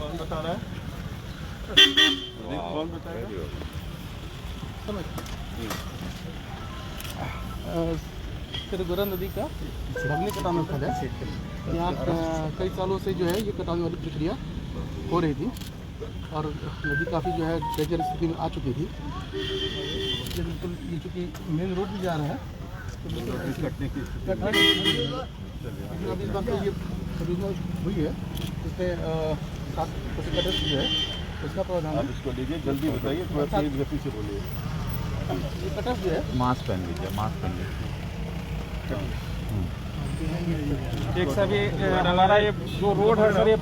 कौन बता रहा है? कौन बताएगा? गोरा नदी का भगनी कटान स्थल है। यहाँ कई सालों से जो है ये कटान वाली प्रक्रिया हो रही थी और नदी काफ़ी जो है डेंजर स्थिति में आ चुकी थी। ये बिल्कुल ये चूँकि मेन रोड भी जा रहा है तो बिल्कुल कटने की अभी बात ये परियोजना हुई है इसमें 7 कटर जो है उसका प्रावधान है। इसको लीजिए, जल्दी बताइए, थोड़ा तेज गति से बोलिए। ये कटर जो है मास्क पहन लीजिए, मास्क पहन लीजिए। एक सर ये हमारा ये जो रोड है सर ये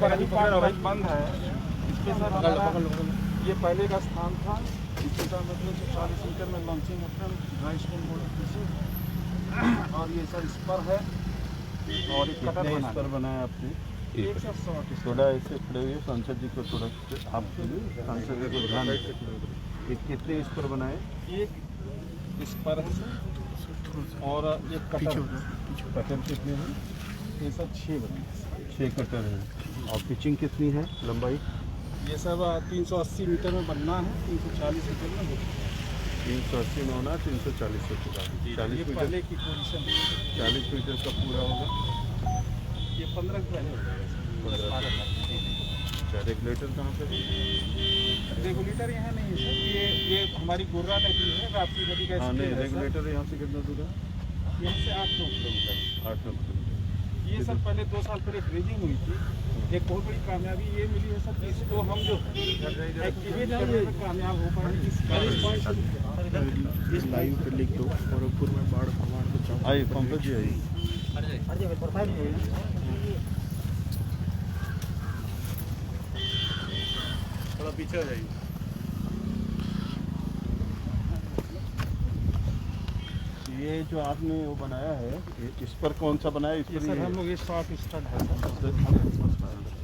बंद है। इसके सर ये पहले का स्थान था। इसके साथ मतलब 40 मीटर में लॉन्चिंग अपना हाई स्कूल बोर्ड पीछे और ये सर इस पर है और एक कटर इस पर बनाया आपने? 160 थोड़ा ऐसे खड़े हुए सांसद जी को थोड़ा आप सांसद जी को ध्यान कितने इस पर बनाए? एक इस पर है और एक कटर कितने हैं? ये सब 6 बने 6 कटर है। और पिचिंग कितनी है लंबाई? ये सब 380 मीटर में बनना है, 340 मीटर में होगा। 380 में होना, 340 से पूरा 40 मीटर पहले की पोजीशन 40 मीटर का पूरा होगा। ये 15 पहले हो जाएगा। अच्छा, रेगुलेटर कहाँ पे? रेगुलेटर यहाँ नहीं है सर, ये हमारी गुर्रा नदी है, राप्ती नदी का हाँ नहीं, स्केल है सर। रेगुलेटर यहाँ से कितना दूर है? यहाँ से 8-9 किलोमीटर। 8-9 किलोमीटर। ये सर पहले 2 साल पहले ड्रेजिंग हुई थी। एक बहुत बड़ी कामयाबी ये मिली है सर कि इसको हम जो एक्टिवेट करने में कामयाब हो पाए। इस लाइव पे लिख दो गोरखपुर में बाढ़ बचाओ। आइए पंकज जी आइए। थोड़ा पीछे आ जाइए। ये जो आपने वो बनाया है इस पर कौन सा बनाया? इस ये पर सर ये हम लोग ये शॉर्ट स्टड है सर,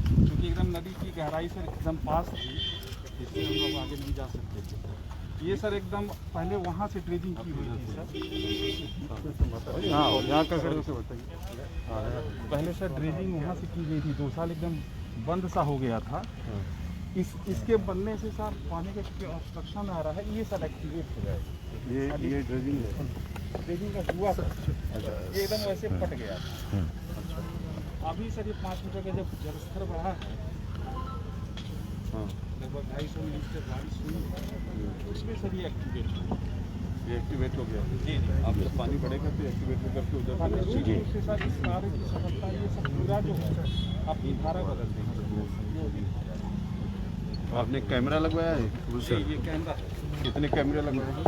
क्योंकि एकदम नदी की गहराई से एकदम पास थी, इसलिए हम लोग आगे नहीं जा सकते थे। ये सर एकदम पहले वहाँ से ड्रेजिंग की हुई थी सर। हाँ, यहाँ का खड़े से बताइए। पहले सर ड्रेजिंग वहाँ से की गई थी, 2 साल एकदम बंद सा हो गया था। इसके बनने से सर पानी का ऑब्स्ट्रक्शन आ रहा है, ये सर एक्टिवेट हो जाएगा। ये ड्रेजिंग है। ड्रेजिंग का हुआ सर, ये एकदम वैसे फट गया था। अभी सर ये 5 मीटर का जब जलस्तर बढ़ा है, हाँ, लगभग 250 मिलीमीटर बारिश हुई है, उसमें सर ये एक्टिवेट हो गया। ये एक्टिवेट हो गया। जी आप जब पानी बढ़ेगा तो एक्टिवेट करके उधर जी से सर इस कार्य की सफलता ये सब पूरा जो है अपनी धारा बदल देंगे। आपने कैमरा लगवाया है? ये कैमरा है। कितने कैमरे लगवाए हैं?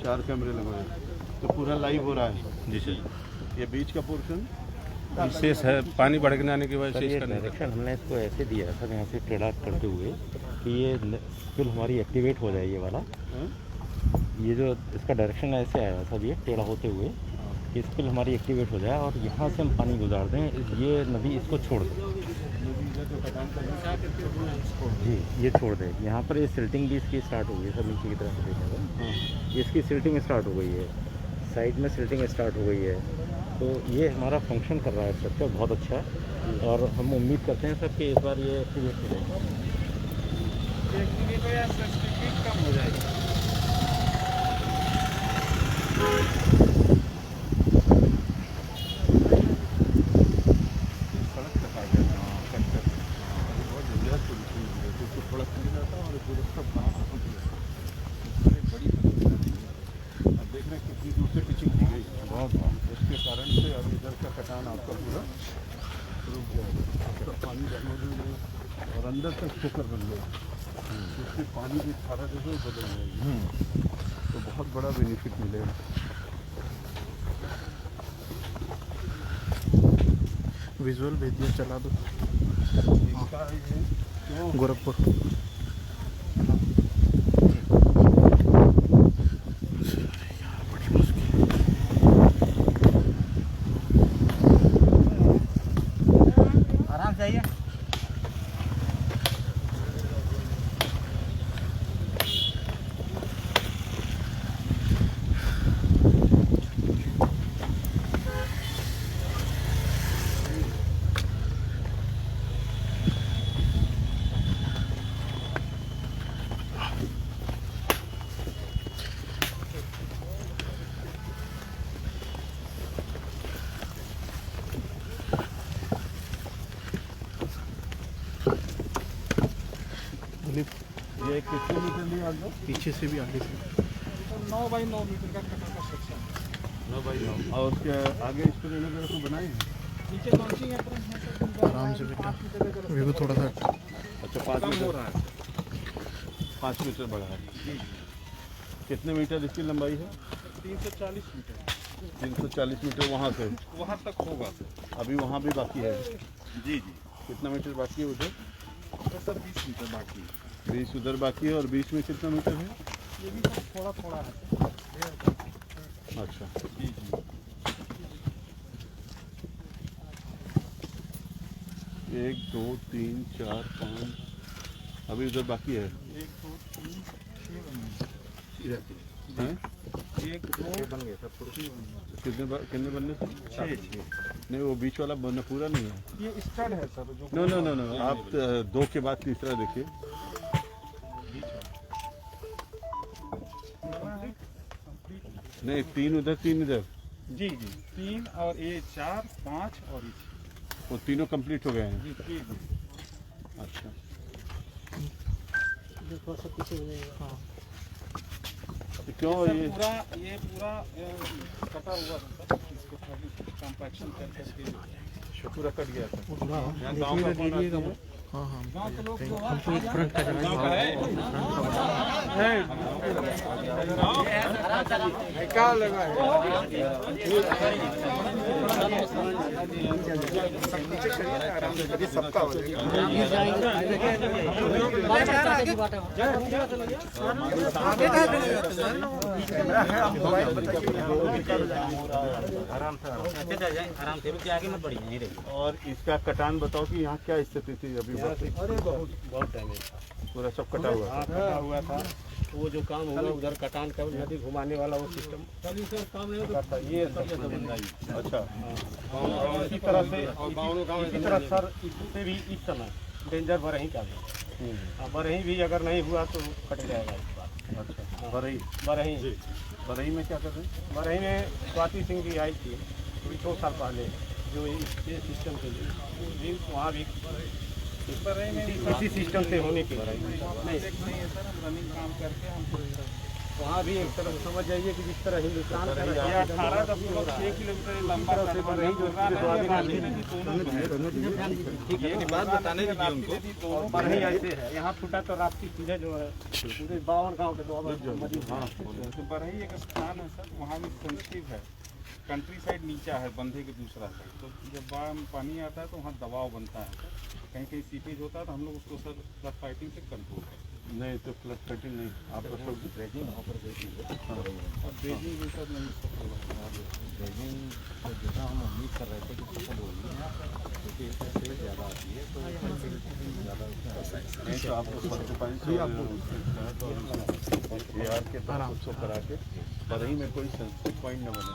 4 कैमरे लगवाए। तो पूरा लाइव हो रहा है? जी सर। ये बीच का पोर्शन शेष है, पानी बढ़ने आने की वजह से इसका डायरेक्शन हमने इसको ऐसे दिया है सर, यहाँ से टेढ़ा करते हुए कि ये बिल हमारी एक्टिवेट हो जाए। ये वाला ये जो इसका डायरेक्शन ऐसे आया सर, ये टेढ़ा होते हुए कि स्पिल हमारी एक्टिवेट हो जाए और यहाँ से हम पानी गुजार दें, ये नदी इसको छोड़ दे। जी ये छोड़ दे। यहाँ पर ये सिल्टिंग भी इसकी स्टार्ट हो गई है सर, नीचे की तरफ से देखेंगे इसकी सिल्टिंग स्टार्ट हो गई है, साइड में सिल्टिंग स्टार्ट हो गई है। तो ये हमारा फंक्शन कर रहा है स्ट्रक्चर, बहुत अच्छा है और हम उम्मीद करते हैं सर कि इस बार ये एक्टिवेट हो जाएगा। एक्टिवेट हो या सेंसिटिविटी कम हो जाएगी। इसके कारण से अब इधर का कटान आपका पूरा रुक जाएगा। पानी और अंदर तक चक्कर बन गया, इससे पानी की धारा जो है बदल जाएगी, तो बहुत बड़ा बेनिफिट मिलेगा। विजुअल भेज दिया, चला दो। गोरखपुर आराम से आइए। ये कितने मीटर लिया आप लोग? पीछे से भी आगे से 9 बाई 9 मीटर का कटा का सेक्शन 9 बाई 9 और क्या आगे इस पर वगैरह को बनाए हैं? नीचे लॉन्चिंग एप्रोच है सर आराम से बेटा वीवो थोड़ा सा अच्छा 5 कम हो मीटर रहा है 5 मीटर बढ़ा है। कितने मीटर इसकी लंबाई है? 340 मीटर 340 मीटर वहाँ से वहाँ तक होगा अभी वहाँ भी बाकी है। जी कितना मीटर बाकी है उधर? तो सर 20 मीटर बाकी है 20 उधर बाकी है और 20 में कितना मीटर है? ये भी सर थोड़ा थोड़ा है अच्छा जी 1 2 3 4 5 अभी उधर बाकी है 1 2 3 6 हैं? 1 2 बन गए सब पूरे। कितने बनने थे? 6 नहीं वो बीच वाला बनना पूरा नहीं है। ये स्टड है सर जो नो नो नो नो आप 2 के बाद तीसरा देखिए। नहीं 3 उधर 3 इधर जी 3 और ये 4 5 और ये 6 वो तीनों कंप्लीट हो गए हैं। जी अच्छा क्यों सर ये ये पूरा कटा हुआ था सर इसको कंपैक्शन करके पूरा कट गया था। पूरा यहाँ गाँव का कौन आदमी है? हाँ हाँ गाँव के लोग जो हमको एक फ्रंट का गाँव का जगह है क्या लगा है सबका हो आराम से रुकिए, आगे मत बढ़िए, यहीं रहिए। और इसका कटान बताओ कि यहाँ क्या स्थिति थी अभी? अरे बहुत डैमेज पूरा सब कटा हुआ था। कटा हुआ था। वो जो काम होगा उधर कटान का नदी घुमाने वाला वो सिस्टम था। ये अच्छा इसी तरह से इसी तरह सर इससे भी इस समय डेंजर बरही का भी बरही भी अगर नहीं हुआ तो कट जाएगा इस बार। अच्छा बरई बरही में क्या कर रहे हैं? बरही में स्वाति सिंह जी आई थी 2 साल पहले जो ये सिस्टम के लिए वहाँ भी इसी सिस्टम से होने की नहीं रनिंग काम करके हम वहाँ भी एक तरह समझ जाइए कि जिस तरह हिंदुस्तान का ये 18.6 किलोमीटर लंबा ये बात बताने की उनको बरही ऐसे है यहाँ फूटा तो राप्ती सीधे जो है पूरे 52 गाँव के तो बरही एक स्थान है सर वहाँ भी सेंसिटिव है कंट्री साइड नीचा है बंधे के दूसरा साइड तो जब बाढ़ में पानी आता है तो वहाँ दबाव बनता है कहीं कहीं सीपेज होता है तो हम लोग उसको सर फ्लड फाइटिंग से कंट्रोल करते हैं। नहीं तो फ्लड फाइटिंग नहीं आप सब ड्रेजिंग वहाँ पर और ड्रेजिंग भी सर नहीं सफल ड्रेजिंग तो जैसा हम उम्मीद कर रहे थे कि सफल होगी क्योंकि इससे सेल ज़्यादा आती है तो ज़्यादा नहीं तो आपको सबसे बिहार के तरफ उसको करा के बरही में कोई सेंसिटिव पॉइंट न बने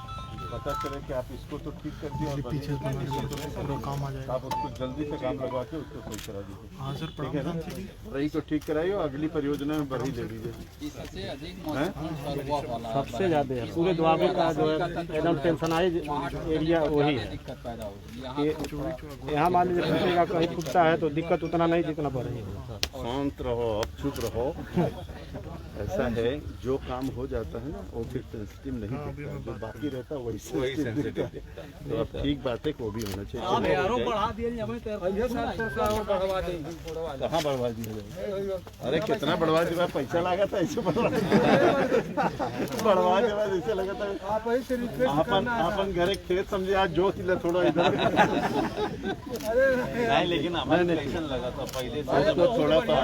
पता चले कि आप इसको तो ठीक कर दिए और पीछे पूरा काम आ जाएगा। आप उसको जल्दी से काम लगवा के उसको सही करा दीजिए। हाँ सर ठीक है ना? बरही को ठीक कराइए और अगली परियोजना में बरही दे दीजिए। सबसे ज़्यादा है पूरे दुआबे का जो है एकदम टेंशनाइज एरिया वही है। यहाँ मान लीजिए फूटेगा कहीं फूटता है तो दिक्कत उतना नहीं जितना बढ़ रही है। शांत रहो अब चुप रहो ऐसा है जो काम हो जाता है ना वो फिर सेंसिटिव नहीं दिखता है जो बाकी रहता है वही सेंसिटिव दिखता है तो अब ठीक बात है कि वो भी होना चाहिए। कहाँ बढ़वा दिया जाए? अरे कितना बढ़वा दिया पैसा लगा था ऐसे बढ़वा बढ़वा दिया ऐसे लगा था अपन घरे खेत समझे आज जो थी थोड़ा इधर नहीं लेकिन हमारे इलेक्शन लगा था पहले से तो थोड़ा सा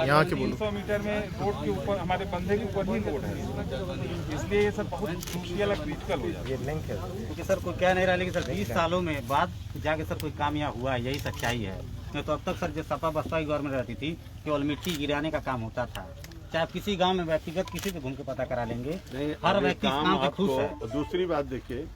यहाँ के बोलो 300 मीटर में रोड के ऊपर हमारे बंधे के ऊपर ही रोड है इसलिए ये सब बहुत क्रूशियल और क्रिटिकल हो जाता है। ये लिंक है क्योंकि सर कोई कह नहीं रहा लेकिन सर 20 सालों में बाद जाके सर कोई काम यहाँ हुआ है यही सच्चाई है। नहीं तो अब तक सर जो सपा बसपा की गवर्नमेंट रहती थी केवल मिट्टी गिराने का काम होता था चाहे आप किसी गांव में व्यक्तिगत किसी से घूम के पता करा लेंगे हर व्यक्ति इस काम पे खुश है। दूसरी बात देखिए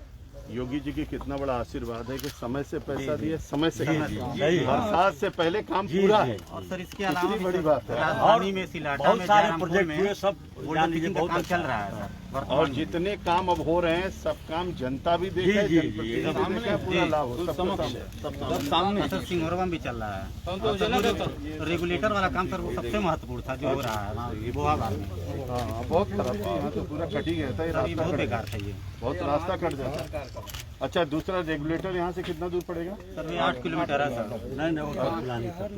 योगी जी की कितना बड़ा आशीर्वाद है कि समय से पैसा दिए समय से काम दिया बरसात से पहले काम पूरा है और सर इसके कितनी अलावा बड़ी बात है। राजधानी में सिलाटा में सारे प्रोजेक्ट हुए सब बहुत काम चल रहा है सर। और जितने काम अब हो रहे हैं सब काम जनता भी देख रहे हैं, जनप्रतिनिधि भी देख रहे हैं, पूरा लाभ हो सबको सामने सर सिंगरवा में भी चल रहा है। रेगुलेटर वाला काम सर वो सबसे महत्वपूर्ण था जो हो रहा है ना बोहाबाद में। हाँ बहुत खराब था, यहाँ तो पूरा कट ही गया था, ये सर ये रास्ता बहुत कट बेकार था ये। बहुत रास्ता कट जाता। अच्छा दूसरा रेगुलेटर यहाँ से कितना दूर पड़ेगा? सर ये 8 किलोमीटर है सर। नहीं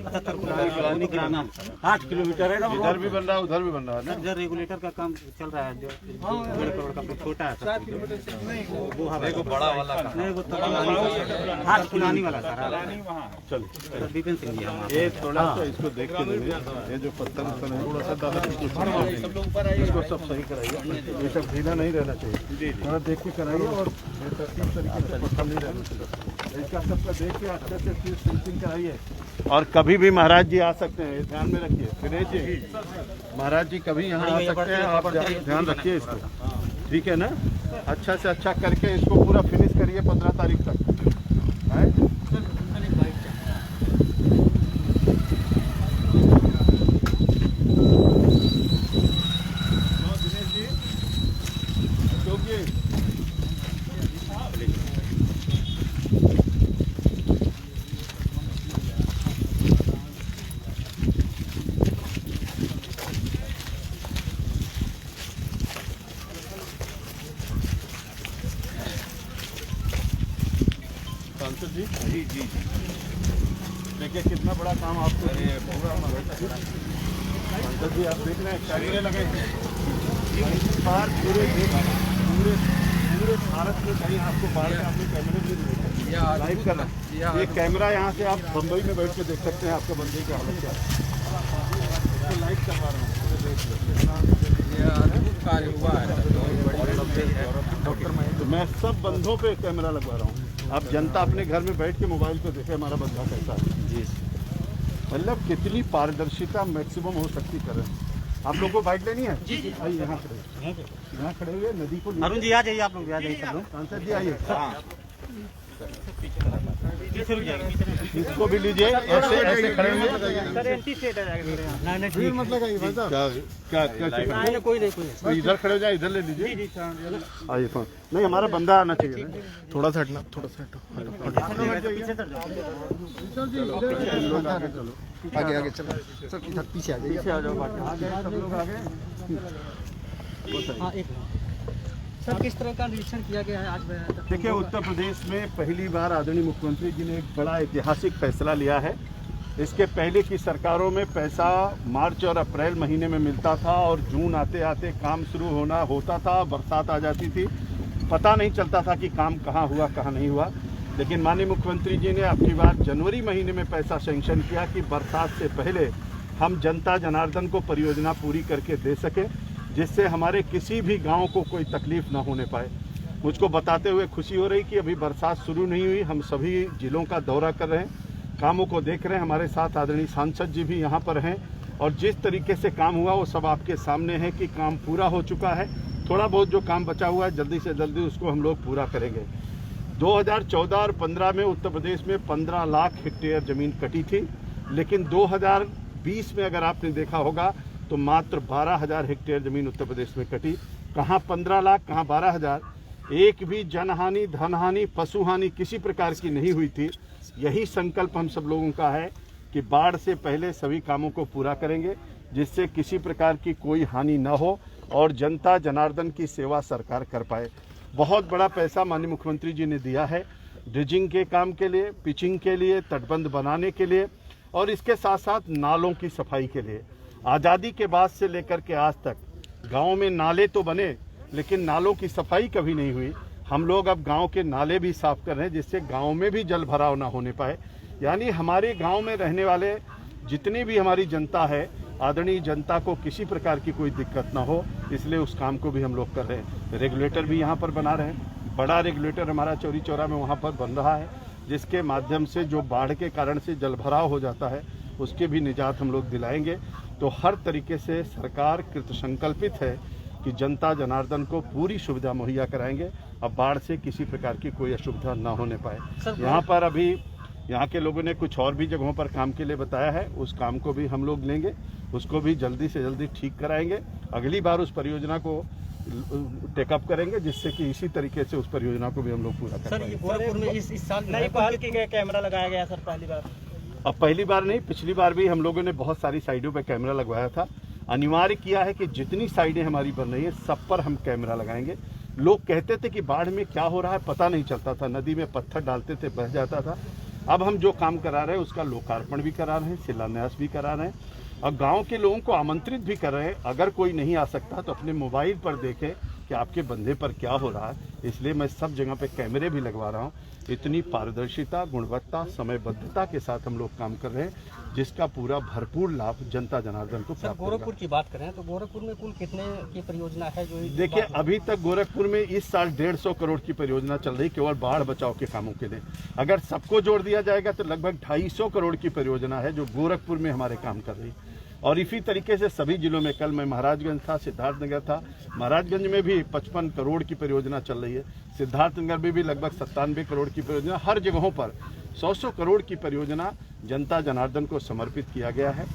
अच्छा सर पुरानी कराना 8 किलोमीटर है ना। इधर भी बन रहा है उधर भी बन रहा है ना। सर रेगुलेटर का काम चल रहा है जो 1.5 करोड़ का छोटा है सर। 7 किलोमीटर से नहीं वो बड़ा वाला नहीं वो तो 8 पुरानी वाला सर। चलो सर विपिन सिंह जी हमारे ये थोड़ा सा इसको देख के देंगे, ये जो पत्थर उत्थर है थोड़ा सा दादा इसको सब सही कराइए, ये सब ढीला नहीं रहना चाहिए, थोड़ा देख के कराइए और बेतरतीब तरीके से पत्थर नहीं रहना चाहिए, इसका सबका देख के अच्छे से फिर फिनिशिंग कराइए। और कभी भी महाराज जी आ सकते हैं, ध्यान में रखिए। फिर जी महाराज जी कभी यहाँ आ सकते हैं, आप ध्यान रखिए इसको, ठीक है ना। अच्छा से अच्छा करके इसको पूरा फिनिश करिए 15 तारीख तक है। सांसद जी जी जी देखिए कितना बड़ा काम आपको सांसद जी आप देख रहे हैं कैमरे लगे इस बार पूरे भारत में कहीं आपको बाहर से आपने कैमरे भी लाइव कर रहा है। ये कैमरा यहाँ से आप बम्बई में बैठ के देख सकते हैं आपके बंदे की हालत क्या है, लाइव करवा रहा हूँ। तो मैं सब बंदों पे कैमरा लगवा रहा हूँ, अब जनता अपने घर में बैठ के मोबाइल पे देखे हमारा बंदा कैसा है। जी मतलब कितनी पारदर्शिता मैक्सिमम हो सकती कर रहे हैं। आप लोगों को बाइक लेनी है? जी जी आइए यहाँ खड़े हुए नदी को अरुण जी आ जाइए, आप लोग आ जाइए सब लोग। सांसद जी आइए, पीछे रुक जाएंगे, इसको भी लीजिए, ऐसे ऐसे खड़े हुए सर एंटी स्टेट आ जाएगा। नहीं नहीं मत लगाइए भाई साहब, क्या कोई नहीं इधर खड़े हो जाए, इधर ले लीजिए। आइए फोन नहीं, हमारा बंदा आना चाहिए ना। थोड़ा सा हटना, थोड़ा सा आगे आगे चलो सर, इधर पीछे आ जाइए, पीछे आ जाओ, आगे सब लोग आगे। हाँ एक सर किस तरह का निरीक्षण किया गया है आज? देखिए उत्तर प्रदेश में पहली बार आदरणीय मुख्यमंत्री जी ने एक बड़ा ऐतिहासिक फैसला लिया है। इसके पहले की सरकारों में पैसा मार्च और अप्रैल महीने में मिलता था और जून आते आते काम शुरू होता था, बरसात आ जाती थी, पता नहीं चलता था कि काम कहाँ हुआ कहाँ नहीं हुआ। लेकिन माननीय मुख्यमंत्री जी ने अपनी बार जनवरी महीने में पैसा सैंक्शन किया कि बरसात से पहले हम जनता जनार्दन को परियोजना पूरी करके दे सके, जिससे हमारे किसी भी गांव को कोई तकलीफ ना होने पाए। मुझको बताते हुए खुशी हो रही कि अभी बरसात शुरू नहीं हुई, हम सभी जिलों का दौरा कर रहे हैं, कामों को देख रहे हैं। हमारे साथ आदरणीय सांसद जी भी यहाँ पर हैं और जिस तरीके से काम हुआ वो सब आपके सामने है कि काम पूरा हो चुका है। थोड़ा बहुत जो काम बचा हुआ है जल्दी से जल्दी उसको हम लोग पूरा करेंगे। 2014 और 15 में उत्तर प्रदेश में 15 लाख हेक्टेयर ज़मीन कटी थी, लेकिन 2020 में अगर आपने देखा होगा तो मात्र 12,000 हेक्टेयर ज़मीन उत्तर प्रदेश में कटी। कहाँ 15 लाख, कहाँ 12,000। एक भी जनहानि, धनहानि, पशुहानि किसी प्रकार की नहीं हुई थी। यही संकल्प हम सब लोगों का है कि बाढ़ से पहले सभी कामों को पूरा करेंगे, जिससे किसी प्रकार की कोई हानि न हो और जनता जनार्दन की सेवा सरकार कर पाए। बहुत बड़ा पैसा माननीय मुख्यमंत्री जी ने दिया है ड्रिजिंग के काम के लिए, पिचिंग के लिए, तटबंध बनाने के लिए और इसके साथ साथ नालों की सफाई के लिए। आज़ादी के बाद से लेकर के आज तक गाँव में नाले तो बने लेकिन नालों की सफाई कभी नहीं हुई। हम लोग अब गांव के नाले भी साफ कर रहे हैं जिससे गांव में भी जल भराव ना होने पाए। यानी हमारे गांव में रहने वाले जितनी भी हमारी जनता है, आदरणीय जनता को किसी प्रकार की कोई दिक्कत ना हो, इसलिए उस काम को भी हम लोग कर रहे हैं। रेगुलेटर भी यहाँ पर बना रहे हैं, बड़ा रेगुलेटर हमारा चौरी चौरा में वहाँ पर बन रहा है, जिसके माध्यम से जो बाढ़ के कारण से जल भराव हो जाता है उसके भी निजात हम लोग दिलाएंगे। तो हर तरीके से सरकार कृतसंकल्पित है कि जनता जनार्दन को पूरी सुविधा मुहैया कराएंगे, अब बाढ़ से किसी प्रकार की कोई असुविधा ना होने पाए। यहाँ पर अभी यहाँ के लोगों ने कुछ और भी जगहों पर काम के लिए बताया है, उस काम को भी हम लोग लेंगे, उसको भी जल्दी से जल्दी ठीक कराएंगे। अगली बार उस परियोजना को टेकअप करेंगे, जिससे कि इसी तरीके से उस परियोजना को भी हम लोग पूरा कर पाएंगे। गोरखपुर में इस साल नई पहल की गई कैमरा लगाया गया सर पहली बार। अब पहली बार नहीं, पिछली बार भी हम लोगों ने बहुत सारी साइडों पे कैमरा लगवाया था। अनिवार्य किया है कि जितनी साइडें हमारी बन रही है सब पर हम कैमरा लगाएंगे। लोग कहते थे कि बाढ़ में क्या हो रहा है पता नहीं चलता था, नदी में पत्थर डालते थे बह जाता था। अब हम जो काम करा रहे हैं उसका लोकार्पण भी करा रहे हैं, शिलान्यास भी करा रहे हैं और गांव के लोगों को आमंत्रित भी कर रहे हैं। अगर कोई नहीं आ सकता तो अपने मोबाइल पर देखे कि आपके बंधे पर क्या हो रहा है। इसलिए मैं सब जगह पे कैमरे भी लगवा रहा हूँ। इतनी पारदर्शिता, गुणवत्ता, समयबद्धता के साथ हम लोग काम कर रहे हैं, जिसका पूरा भरपूर लाभ जनता जनार्दन को प्राप्त होगा। गोरखपुर की बात करें तो गोरखपुर में कुल कितने की परियोजना है जो देखिए, अभी तक गोरखपुर में इस साल 150 करोड़ की परियोजना चल रही केवल बाढ़ बचाव के कामों के लिए। अगर सबको जोड़ दिया जाएगा तो लगभग 250 करोड़ की परियोजना है जो गोरखपुर में हमारे काम कर रही है। और इसी तरीके से सभी जिलों में, कल मैं महाराजगंज था, सिद्धार्थनगर था, महाराजगंज में भी 55 करोड़ की परियोजना चल रही है। सिद्धार्थनगर में भी लगभग 97 करोड़ की परियोजना। हर जगहों पर 100 करोड़ की परियोजना जनता जनार्दन को समर्पित किया गया है।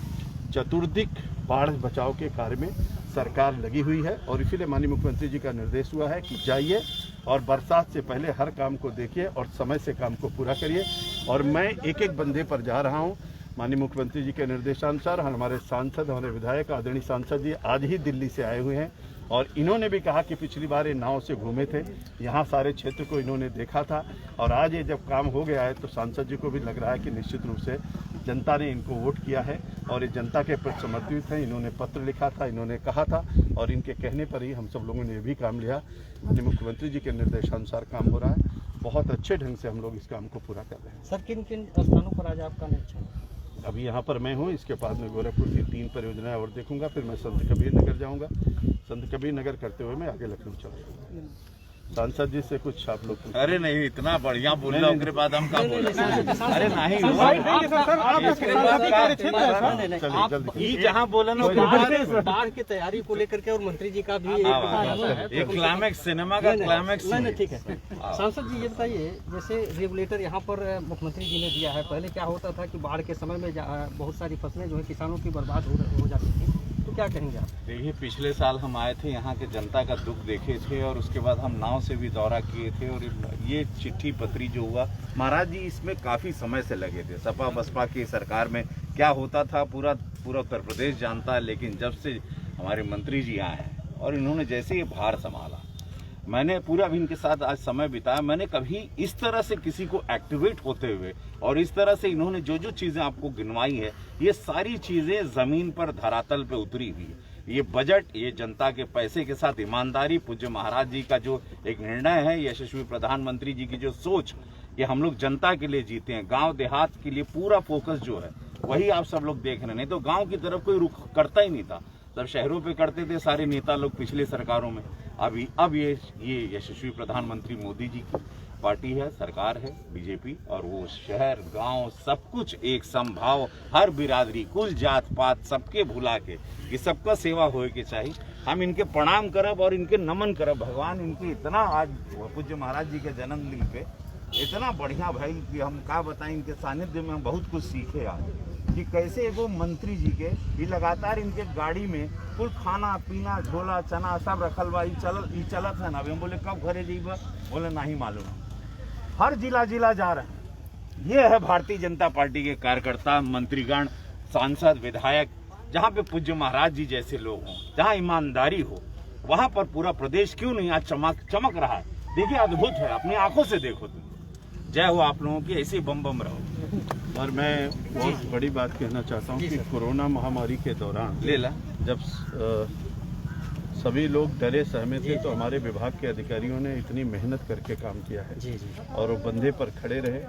चतुर्दिक बाढ़ बचाव के कार्य में सरकार लगी हुई है और इसीलिए माननीय मुख्यमंत्री जी का निर्देश हुआ है कि जाइए और बरसात से पहले हर काम को देखिए और समय से काम को पूरा करिए। और मैं एक एक बंदे पर जा रहा हूँ। माननीय मुख्यमंत्री जी के निर्देशानुसार हमारे सांसद, हमारे विधायक, आदरणीय सांसद जी आज ही दिल्ली से आए हुए हैं और इन्होंने भी कहा कि पिछली बार ये नाव से घूमे थे, यहाँ सारे क्षेत्र को इन्होंने देखा था और आज ये जब काम हो गया है तो सांसद जी को भी लग रहा है कि निश्चित रूप से जनता ने इनको वोट किया है और ये जनता के प्रति समर्पित हैं। इन्होंने पत्र लिखा था, इन्होंने कहा था और इनके कहने पर ही हम सब लोगों ने ये भी काम लिया। माननीय मुख्यमंत्री जी के निर्देशानुसार काम हो रहा है। बहुत अच्छे ढंग से हम लोग इस काम को पूरा कर रहे हैं। सर किन किन स्थानों पर आज आपका निरीक्षण? अभी यहाँ पर मैं हूँ, इसके बाद में गोरखपुर की 3 परियोजनाएं और देखूंगा, फिर मैं संत कबीर नगर जाऊँगा। संत कबीर नगर करते हुए मैं आगे लखनऊ चलूँगा। सांसद जी से कुछ आप लोग पूछें। अरे नहीं, इतना बढ़िया बोल रहा उसके बाद हम क्या बोले? अरे नहीं, चलिए जल्दी। ये जहाँ बोला ना बाढ़ की तैयारी को लेकर के और मंत्री जी का भी एक क्लाइमैक्स, सिनेमा का क्लाइमैक्स। नहीं ठीक है। सांसद जी ये बताइए, जैसे रेगुलेटर यहाँ पर मुख्यमंत्री जी ने दिया है, पहले क्या होता था कि बाढ़ के समय में बहुत सारी फसलें जो है किसानों की बर्बाद हो जाती थी, तो क्या कहेंगे आप? देखिए, पिछले साल हम आए थे, यहाँ के जनता का दुख देखे थे और उसके बाद हम नाव से भी दौरा किए थे और ये चिट्ठी पत्री जो हुआ, महाराज जी इसमें काफ़ी समय से लगे थे। सपा बसपा की सरकार में क्या होता था पूरा उत्तर प्रदेश जानता है, लेकिन जब से हमारे मंत्री जी आए हैं और इन्होंने जैसे ये भार संभाला, मैंने पूरा भी इनके साथ आज समय बिताया। मैंने कभी इस तरह से किसी को एक्टिवेट होते हुए और इस तरह से इन्होंने जो जो चीज़ें आपको गिनवाई है, ये सारी चीज़ें ज़मीन पर धरातल पे उतरी हुई है। ये बजट, ये जनता के पैसे के साथ ईमानदारी, पूज्य महाराज जी का जो एक निर्णय है, यशस्वी प्रधानमंत्री जी की जो सोच, ये हम लोग जनता के लिए जीते हैं, गाँव देहात के लिए पूरा फोकस जो है वही आप सब लोग देख रहे हैं। नहीं तो गाँव की तरफ कोई रुख करता ही नहीं था, सब शहरों पे करते थे सारे नेता लोग पिछले सरकारों में। अब ये यशस्वी प्रधानमंत्री मोदी जी की पार्टी है, सरकार है बीजेपी, और वो शहर गांव सब कुछ एक समभाव, हर बिरादरी, कुल जात पात सबके भुला के कि सबका सेवा होए के चाहिए। हम इनके प्रणाम करब और इनके नमन करब। भगवान इनके इतना आज पूज्य महाराज जी के जन्मदिन पे इतना बढ़िया भाई कि हम क्या बताएं, इनके सानिध्य में हम बहुत कुछ सीखे आज कि कैसे एगो मंत्री जी के ये लगातार इनके गाड़ी में कुल खाना पीना, झोला चना सब रखल बा। चलत है ना। अभी हम बोले कब घरे जाइबा, बोले नहीं मालूम। हर जिला जा रहे हैं। ये है भारतीय जनता पार्टी के कार्यकर्ता, मंत्रीगण, सांसद, विधायक। जहाँ पे पूज्य महाराज जी जैसे लोग हों, जहाँ ईमानदारी हो, वहाँ पर पूरा प्रदेश क्यों नहीं आज चमक रहा है। देखिए, अद्भुत है, अपनी आंखों से देखो तुम। जय हो आप लोगों की, ऐसे बम बम रहो। और मैं बहुत बड़ी बात कहना चाहता हूँ कि कोरोना महामारी के दौरान जब सभी लोग डरे सहमे थे तो हमारे विभाग के अधिकारियों ने इतनी मेहनत करके काम किया है और वो बंधे पर खड़े रहे।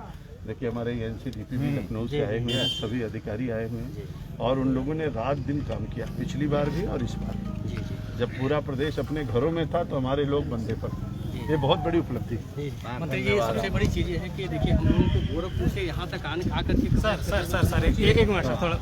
देखिए, हमारे एनसीडीपी भी लखनऊ से आए हुए हैं, सभी अधिकारी आए हुए हैं और उन लोगों ने रात दिन काम किया, पिछली बार भी और इस बार भी। जब पूरा प्रदेश अपने घरों में था तो हमारे लोग बंधे पर थे। ये बहुत बड़ी उपलब्धि है। मतलब ये सबसे बड़ी चीज़ ये है कि देखिए, हम लोगों को गोरखपुर से यहाँ तक आकर के सर एक मिनट थोड़ा